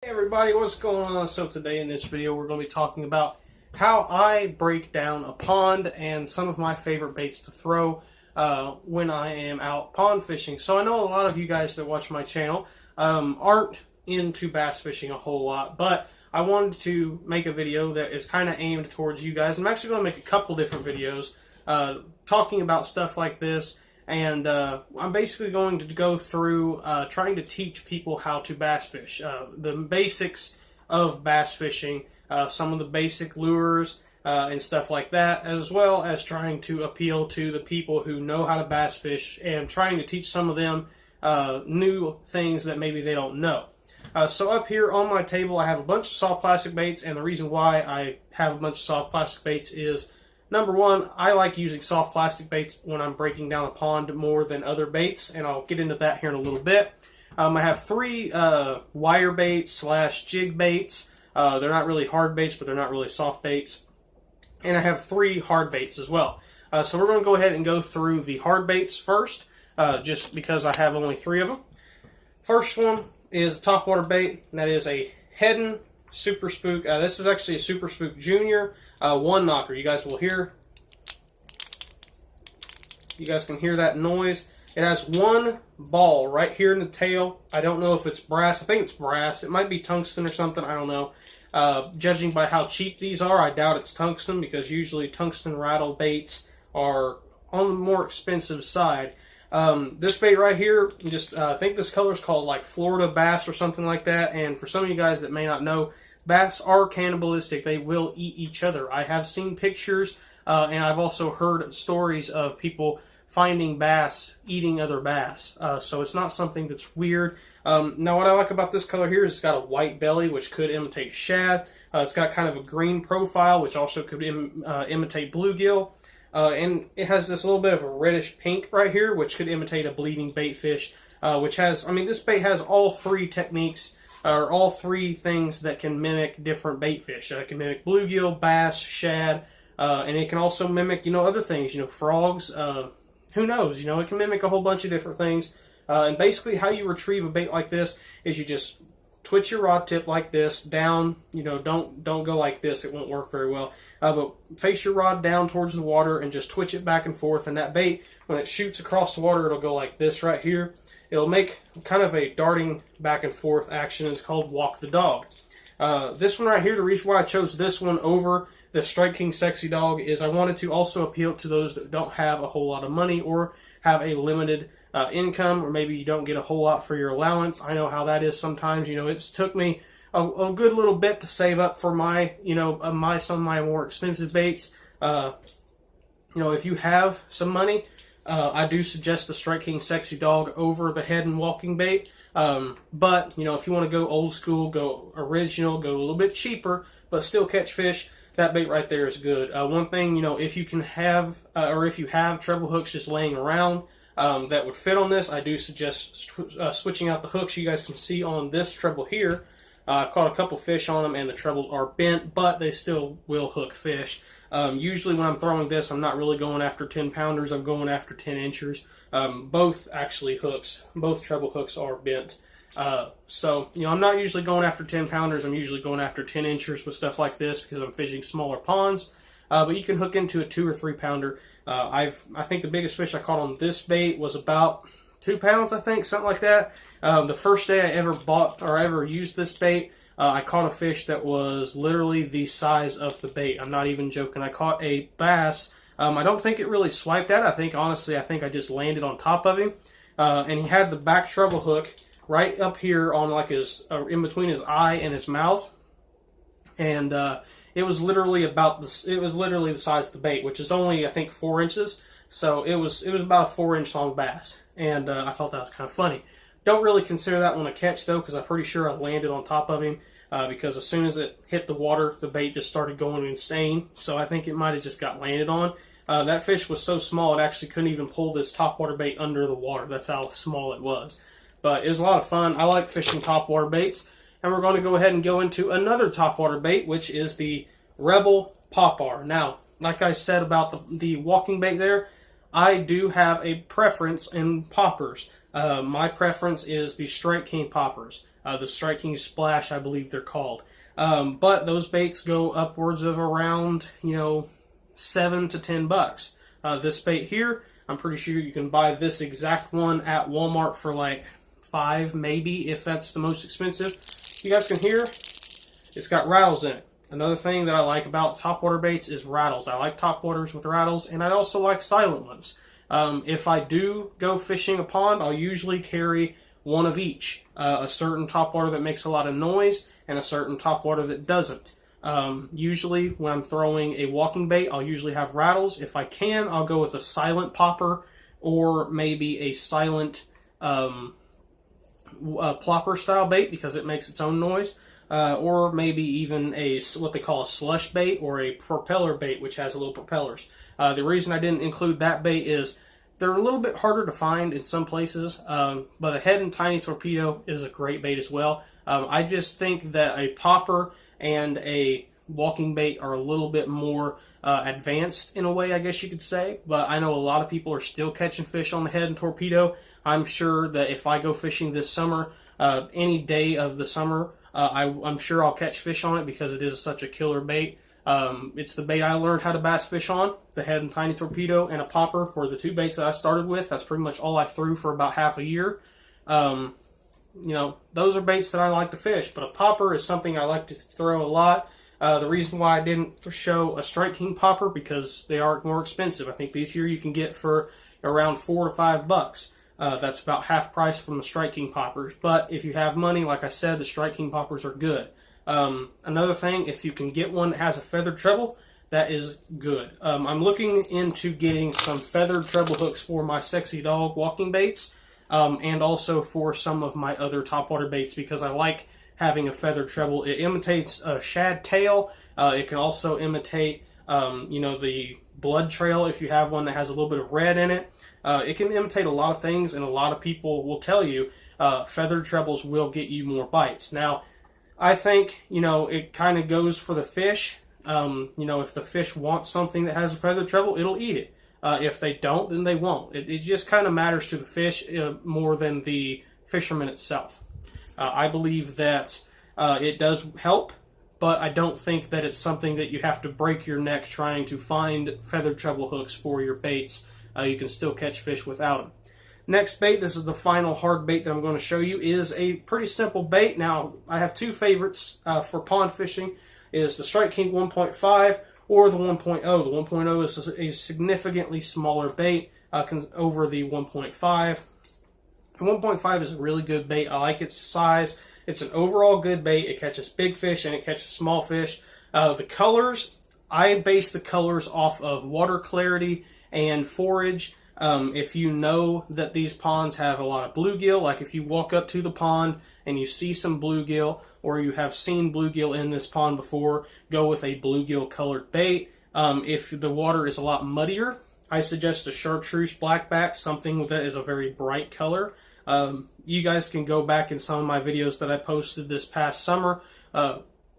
Hey everybody, what's going on? So today in this video we're going to be talking about how I break down a pond and some of my favorite baits to throw when I am out pond fishing. So I know a lot of you guys that watch my channel aren't into bass fishing a whole lot, but I wanted to make a video that is kind of aimed towards you guys. I'm actually going to make a couple different videos talking about stuff like this. And I'm basically going to go through trying to teach people how to bass fish, the basics of bass fishing, some of the basic lures and stuff like that, as well as trying to appeal to the people who know how to bass fish and trying to teach some of them new things that maybe they don't know. So up here on my table I have a bunch of soft plastic baits, and the reason why I have a bunch of soft plastic baits is number one, I like using soft plastic baits when I'm breaking down a pond more than other baits, and I'll get into that here in a little bit. I have three wire baits / jig baits. They're not really hard baits, but they're not really soft baits. And I have three hard baits as well. So we're going to go ahead and go through the hard baits first, just because I have only three of them. First one is a topwater bait, and that is a Heddon Super Spook. This is actually a Super Spook Junior one knocker. You guys will hear. You guys can hear that noise. It has one ball right here in the tail. I don't know if it's brass. I think it's brass. It might be tungsten or something. I don't know. Judging by how cheap these are, I doubt it's tungsten, because usually tungsten rattle baits are on the more expensive side. This bait right here, I think this color is called like Florida bass or something like that. And for some of you guys that may not know, bass are cannibalistic. They will eat each other. I have seen pictures, and I've also heard stories of people finding bass eating other bass. So it's not something that's weird. Now what I like about this color here is it's got a white belly, which could imitate shad. It's got kind of a green profile, which also could imitate bluegill. And it has this little bit of a reddish pink right here, which could imitate a bleeding bait fish, this bait has all three techniques, or all three things that can mimic different bait fish. It can mimic bluegill, bass, shad, and it can also mimic, other things, frogs, who knows, it can mimic a whole bunch of different things. And basically how you retrieve a bait like this is you just twitch your rod tip like this down. Don't go like this, it won't work very well. But face your rod down towards the water and just twitch it back and forth, and that bait, when it shoots across the water, it'll go like this right here. It'll make kind of a darting back and forth action. It's called walk the dog. This one right here, the reason why I chose this one over the Strike King Sexy Dog is I wanted to also appeal to those that don't have a whole lot of money or have a limited income, or maybe you don't get a whole lot for your allowance. I know how that is sometimes. It's took me a good little bit to save up for my, some of my more expensive baits. If you have some money, I do suggest the Strike King Sexy Dog over the Heddon walking bait. But, if you want to go old school, go original, go a little bit cheaper, but still catch fish, that bait right there is good. One thing, if you can have, or if you have treble hooks just laying around that would fit on this, I do suggest switching out the hooks. You guys can see on this treble here, I've caught a couple fish on them, and the trebles are bent, but they still will hook fish. Usually when I'm throwing this, I'm not really going after 10-pounders. I'm going after 10-inchers. Both actually hooks, both treble hooks are bent. So I'm not usually going after 10-pounders. I'm usually going after 10-inchers with stuff like this because I'm fishing smaller ponds. But you can hook into a 2 or 3 pounder. I think the biggest fish I caught on this bait was about 2 pounds, I think, something like that. The first day I ever bought or ever used this bait, I caught a fish that was literally the size of the bait. I'm not even joking. I caught a bass. I don't think it really swiped at. I think I just landed on top of him. And he had the back treble hook right up here on like his, in between his eye and his mouth. And it was literally the size of the bait, which is only, I think, 4 inches. So it was about a 4-inch long bass. And I thought that was kind of funny. Don't really consider that one a catch, though, because I'm pretty sure I landed on top of him, because as soon as it hit the water, the bait just started going insane. So I think it might have just got landed on. That fish was so small, it actually couldn't even pull this topwater bait under the water. That's how small it was. But it was a lot of fun. I like fishing topwater baits. And we're going to go ahead and go into another topwater bait, which is the Rebel Popper. Now, like I said about the walking bait there, I do have a preference in poppers. My preference is the Strike King poppers. The Strike King Splash, I believe they're called. But those baits go upwards of around, $7 to $10. This bait here, I'm pretty sure you can buy this exact one at Walmart for like $5, maybe, if that's the most expensive. You guys can hear it's got rattles in it. Another thing that I like about topwater baits is rattles. I like topwaters with rattles, and I also like silent ones. If I do go fishing a pond, I'll usually carry one of each. A certain topwater that makes a lot of noise, and a certain topwater that doesn't. Usually, when I'm throwing a walking bait, I'll usually have rattles. If I can, I'll go with a silent popper, or maybe a silent plopper style bait because it makes its own noise. Or maybe even what they call a slush bait or a propeller bait, which has little propellers. The reason I didn't include that bait is they're a little bit harder to find in some places, but a Head and Tiny Torpedo is a great bait as well. I just think that a popper and a walking bait are a little bit more advanced in a way, I guess you could say, but I know a lot of people are still catching fish on the Head and Torpedo. I'm sure that if I go fishing this summer, any day of the summer, I'm sure I'll catch fish on it because it is such a killer bait. It's the bait I learned how to bass fish on. The Head and Tiny Torpedo and a popper were the two baits that I started with. That's pretty much all I threw for about half a year. Those are baits that I like to fish, but a popper is something I like to throw a lot. The reason why I didn't show a Strike King popper because they are more expensive. I think these here you can get for around $4 to $5. That's about half price from the Strike King poppers. But if you have money, like I said, the Strike King poppers are good. Another thing, if you can get one that has a feathered treble, that is good. I'm looking into getting some feathered treble hooks for my Sexy Dog walking baits, and also for some of my other topwater baits because I like having a feathered treble. It imitates a shad tail. It can also imitate, the blood trail if you have one that has a little bit of red in it. It can imitate a lot of things, and a lot of people will tell you feathered trebles will get you more bites. Now, I think, it kind of goes for the fish. If the fish wants something that has a feathered treble, it'll eat it. If they don't, then they won't. It just kind of matters to the fish more than the fisherman itself. I believe that it does help, but I don't think that it's something that you have to break your neck trying to find feathered treble hooks for your baits. You can still catch fish without them. Next bait, this is the final hard bait that I'm going to show you, is a pretty simple bait. Now, I have two favorites for pond fishing, is the Strike King 1.5 or the 1.0. The 1.0 is a significantly smaller bait over the 1.5. The 1.5 is a really good bait. I like its size. It's an overall good bait. It catches big fish and it catches small fish. The colors, I base the colors off of water clarity and forage. If you know that these ponds have a lot of bluegill, like if you walk up to the pond and you see some bluegill, or you have seen bluegill in this pond before, go with a bluegill colored bait. If the water is a lot muddier, I suggest a chartreuse blackback, something that is a very bright color. You guys can go back in some of my videos that I posted this past summer.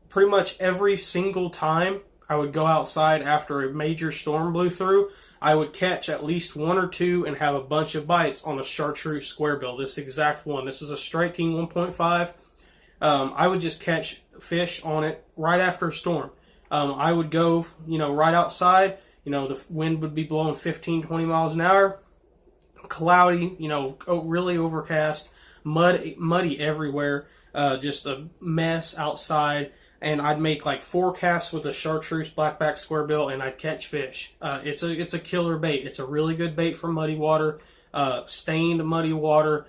Pretty much every single time I would go outside after a major storm blew through, I would catch at least one or two and have a bunch of bites on a chartreuse squarebill, this exact one. This is a Strike King 1.5. I would just catch fish on it right after a storm. I would go, right outside. The wind would be blowing 15, 20 miles an hour. Cloudy, really overcast, muddy everywhere. Just a mess outside. And I'd make like 4 casts with a chartreuse blackback squarebill, and I'd catch fish. It's a killer bait. It's a really good bait for muddy water, stained muddy water.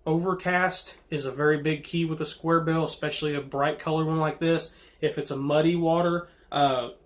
Overcast is a very big key with a squarebill, especially a bright color one like this. If it's a muddy water,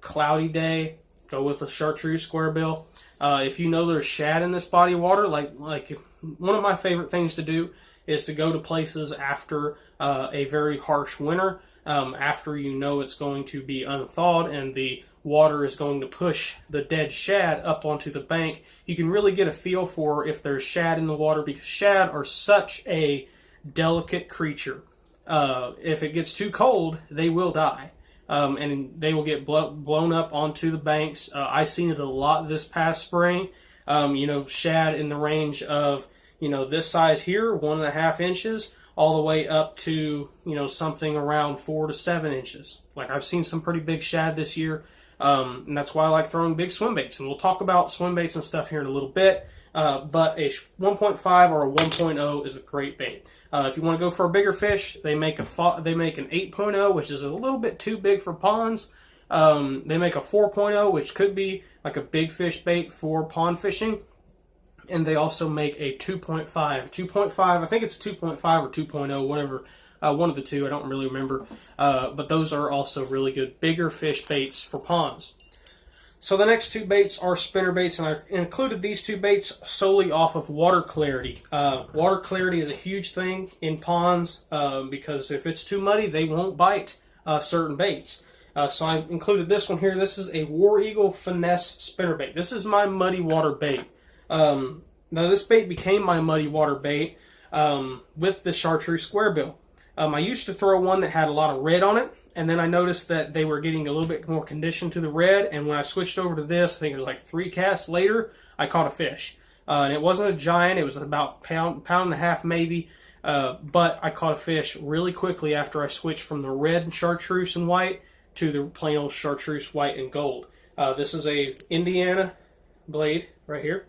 cloudy day, go with a chartreuse squarebill. If you know there's shad in this body of water, like one of my favorite things to do is to go to places after a very harsh winter. After you know it's going to be unthawed and the water is going to push the dead shad up onto the bank, you can really get a feel for if there's shad in the water, because shad are such a delicate creature. If it gets too cold, they will die. And they will get blown up onto the banks. I've seen it a lot this past spring. Shad in the range of, this size here, 1.5 inches, all the way up to, you know, something around 4 to 7 inches. Like, I've seen some pretty big shad this year, and that's why I like throwing big swim baits. And we'll talk about swim baits and stuff here in a little bit, but a 1.5 or a 1.0 is a great bait. If you want to go for a bigger fish, they make an 8.0, which is a little bit too big for ponds. They make a 4.0, which could be like a big fish bait for pond fishing. And they also make a 2.5. 2.5, I think it's 2.5 or 2.0, whatever. One of the two, I don't really remember. But those are also really good, bigger fish baits for ponds. So the next two baits are spinner baits, and I included these two baits solely off of water clarity. Water clarity is a huge thing in ponds because if it's too muddy, they won't bite certain baits. So I included this one here. This is a War Eagle Finesse spinner bait. This is my muddy water bait. Now this bait became my muddy water bait with the chartreuse squarebill. I used to throw one that had a lot of red on it, and then I noticed that they were getting a little bit more condition to the red, and when I switched over to this, I think it was like 3 casts later, I caught a fish. And it wasn't a giant, it was about pound and a half maybe, but I caught a fish really quickly after I switched from the red chartreuse and white to the plain old chartreuse white and gold. This is a Indiana blade right here.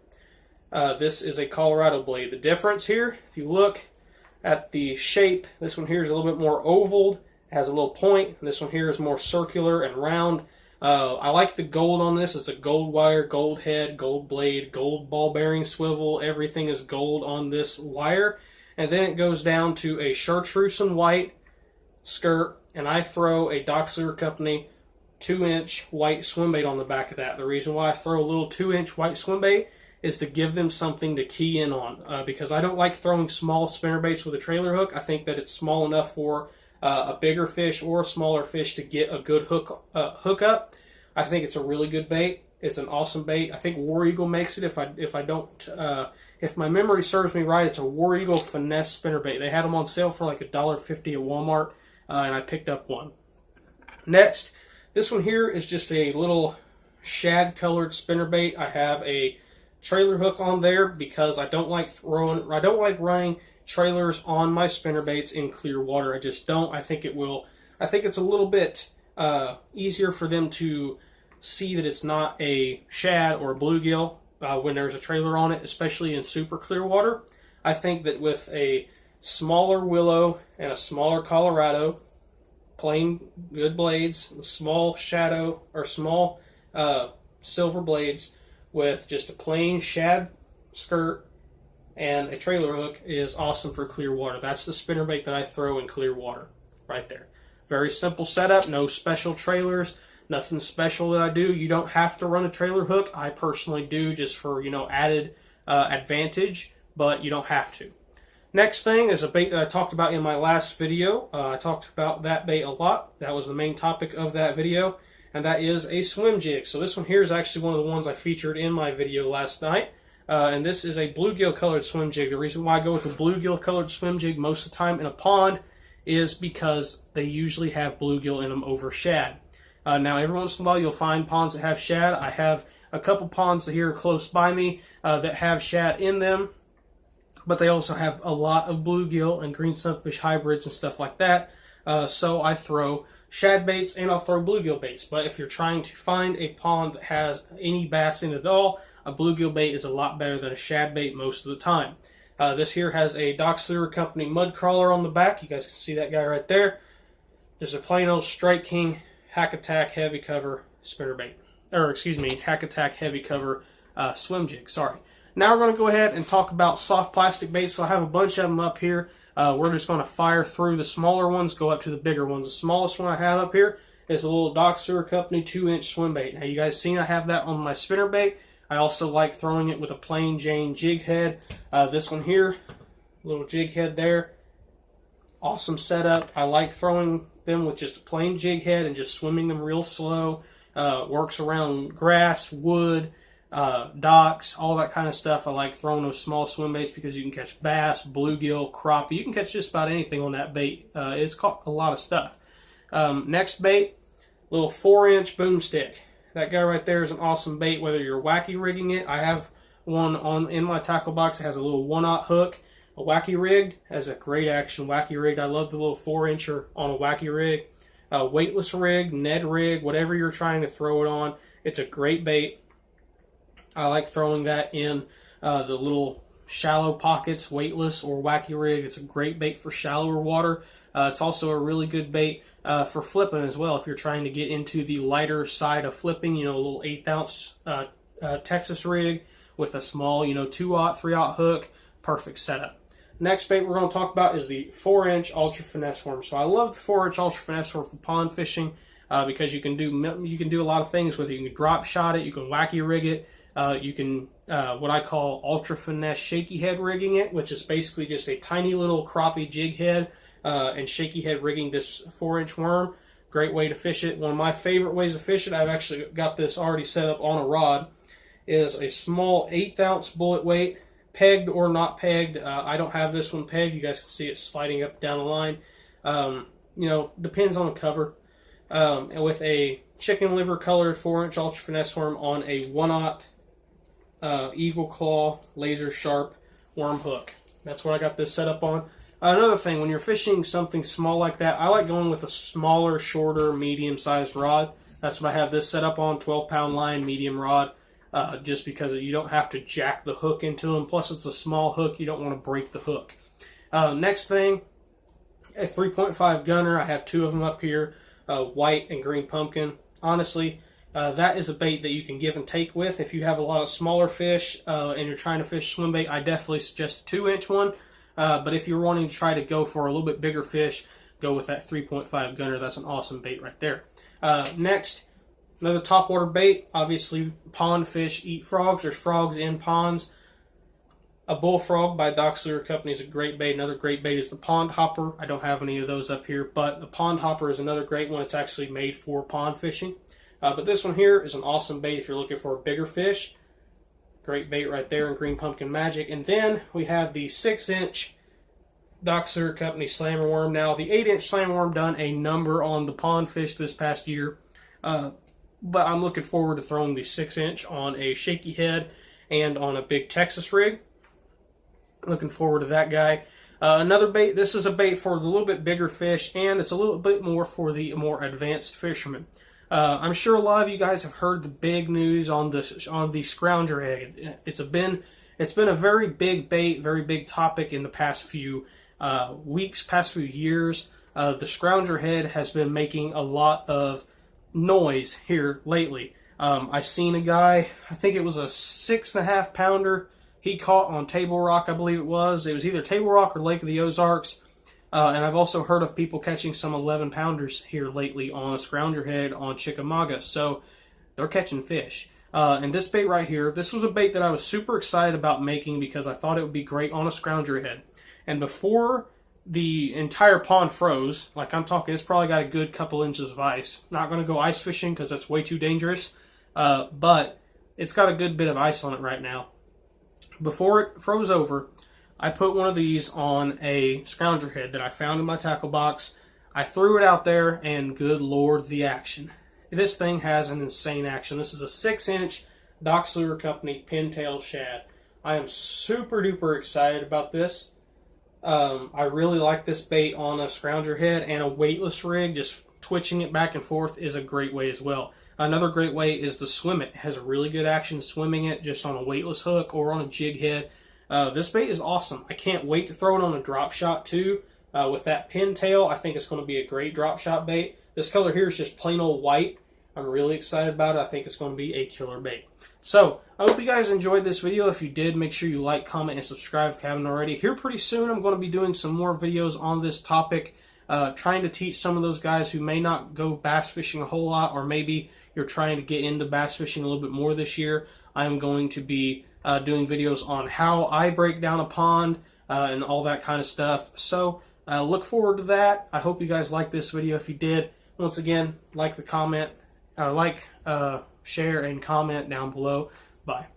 This is a Colorado blade. The difference here, if you look at the shape, this one here is a little bit more ovaled, has a little point. This one here is more circular and round. I like the gold on this. It's a gold wire, gold head, gold blade, gold ball bearing swivel. Everything is gold on this wire. And then it goes down to a chartreuse and white skirt, and I throw a Dox Lure Company 2-inch white swim bait on the back of that. The reason why I throw a little 2-inch white swim bait is to give them something to key in on, because I don't like throwing small spinner baits with a trailer hook. I think that it's small enough for a bigger fish or a smaller fish to get a good hook up. I think it's a really good bait. It's an awesome bait. I think War Eagle makes it. If my memory serves me right, it's a War Eagle Finesse spinner bait. They had them on sale for like $1.50 at Walmart, and I picked up one. Next, this one here is just a little shad colored spinner bait. I have a trailer hook on there because I don't like running trailers on my spinner baits in clear water. I just don't. I think it's a little bit easier for them to see that it's not a shad or a bluegill when there's a trailer on it, especially in super clear water. I think that with a smaller willow and a smaller Colorado, plain good blades, small shadow or small silver blades with just a plain shad skirt and a trailer hook is awesome for clear water. That's the spinner bait that I throw in clear water right there. Very simple setup, no special trailers, nothing special that I do. You don't have to run a trailer hook. I personally do just for, added advantage, but you don't have to. Next thing is a bait that I talked about in my last video. I talked about that bait a lot. That was the main topic of that video, and that is a swim jig. So this one here is actually one of the ones I featured in my video last night. And this is a bluegill colored swim jig. The reason why I go with a bluegill colored swim jig most of the time in a pond is because they usually have bluegill in them over shad. Now every once in a while you'll find ponds that have shad. I have a couple ponds here close by me that have shad in them, but they also have a lot of bluegill and green sunfish hybrids and stuff like that. So I throw shad baits and I'll throw bluegill baits. But if you're trying to find a pond that has any bass in it at all, a bluegill bait is a lot better than a shad bait most of the time. This here has a Dox Lure Company mud crawler on the back. You guys can see that guy right there. There's a plain old Strike King Hack Attack heavy cover spinner bait. Hack Attack heavy cover swim jig. Sorry. Now we're going to go ahead and talk about soft plastic baits. So I have a bunch of them up here. We're just going to fire through the smaller ones, go up to the bigger ones. The smallest one I have up here is a little Dox Lure Company 2-inch swim bait. Now you guys seen I have that on my spinner bait. I also like throwing it with a plain Jane jig head. This one here, little jig head there. Awesome setup. I like throwing them with just a plain jig head and just swimming them real slow. Works around grass, wood, docks, all that kind of stuff. I like throwing those small swim baits because you can catch bass, bluegill, crappie. You can catch just about anything on that bait. It's caught a lot of stuff. Next bait, little 4-inch boomstick. That guy right there is an awesome bait, whether you're wacky rigging it. I have one in my tackle box that has a little 1/0 hook A wacky rigged has a great action. Wacky rigged, I love the little 4-incher on a wacky rig. Weightless rig, Ned rig, whatever you're trying to throw it on, it's a great bait. I like throwing that in the little shallow pockets, weightless or wacky rig. It's a great bait for shallower water. It's also a really good bait for flipping as well. If you're trying to get into the lighter side of flipping, you know, a little 1/8 ounce Texas rig with a small, you know, 2/0, 3/0 hook, perfect setup. Next bait we're going to talk about is the 4-inch Ultra Finesse worm. So I love the 4-inch Ultra Finesse worm for pond fishing because you can do a lot of things with it. You can drop shot it, you can wacky rig it, you can what I call Ultra Finesse shaky head rigging it, which is basically just a tiny little crappie jig head and shaky head rigging this 4-inch worm. Great way to fish it. One of my favorite ways to fish it, I've actually got this already set up on a rod, is a small 1/8 ounce bullet weight, pegged or not pegged. I don't have this one pegged. You guys can see it sliding up and down the line. You know, depends on the cover. And with a chicken liver colored 4-inch Ultra Finesse worm on a 1/0 Eagle Claw laser sharp worm hook. That's what I got this set up on. Another thing, when you're fishing something small like that, I like going with a smaller, shorter, medium-sized rod. That's what I have this set up on, 12-pound line, medium rod. Just because you don't have to jack the hook into them. Plus, it's a small hook. You don't want to break the hook. Next thing, a 3.5 gunner. I have 2 of them up here, white and green pumpkin. Honestly, that is a bait that you can give and take with. If you have a lot of smaller fish and you're trying to fish swim bait, I definitely suggest a 2-inch one. But if you're wanting to try to go for a little bit bigger fish, go with that 3.5 gunner. That's an awesome bait right there. Next, another top water bait. Obviously, pond fish eat frogs. There's frogs in ponds. A bullfrog by Doc's Lure Company is a great bait. Another great bait is the pond hopper. I don't have any of those up here, but the pond hopper is another great one. It's actually made for pond fishing. But this one here is an awesome bait if you're looking for a bigger fish. Great bait right there in Green Pumpkin Magic. And then we have the 6-inch Doc's Lure Company Slammer Worm. Now, the 8-inch Slammer Worm done a number on the pond fish this past year. But I'm looking forward to throwing the 6-inch on a shaky head and on a big Texas rig. Looking forward to that guy. Another bait, this is a bait for the little bit bigger fish, and it's a little bit more for the more advanced fishermen. I'm sure a lot of you guys have heard the big news on the scrounger head. It's been a very big bait, very big topic in the past few weeks, past few years. The scrounger head has been making a lot of noise here lately. I seen a guy, I think it was a 6.5 pounder he caught on Table Rock, I believe it was. It was either Table Rock or Lake of the Ozarks. And I've also heard of people catching some 11 pounders here lately on a scrounger head on Chickamauga. So they're catching fish. And this bait right here, this was a bait that I was super excited about making because I thought it would be great on a scrounger head. And before the entire pond froze, like I'm talking, it's probably got a good couple inches of ice. Not going to go ice fishing because that's way too dangerous. But it's got a good bit of ice on it right now. Before it froze over, I put one of these on a scrounger head that I found in my tackle box. I threw it out there, and good Lord, the action. This thing has an insane action. This is a 6-inch Doc's Lure Company pintail shad. I am super duper excited about this. I really like this bait on a scrounger head, and a weightless rig, just twitching it back and forth is a great way as well. Another great way is to swim it. It has a really good action swimming it just on a weightless hook or on a jig head. This bait is awesome. I can't wait to throw it on a drop shot too. With that pintail, I think it's going to be a great drop shot bait. This color here is just plain old white. I'm really excited about it. I think it's going to be a killer bait. So, I hope you guys enjoyed this video. If you did, make sure you like, comment, and subscribe if you haven't already. Here pretty soon, I'm going to be doing some more videos on this topic, trying to teach some of those guys who may not go bass fishing a whole lot, or maybe you're trying to get into bass fishing a little bit more this year. I'm going to be doing videos on how I break down a pond and all that kind of stuff. So, look forward to that. I hope you guys liked this video. If you did, once again, like the comment, share, and comment down below. Bye.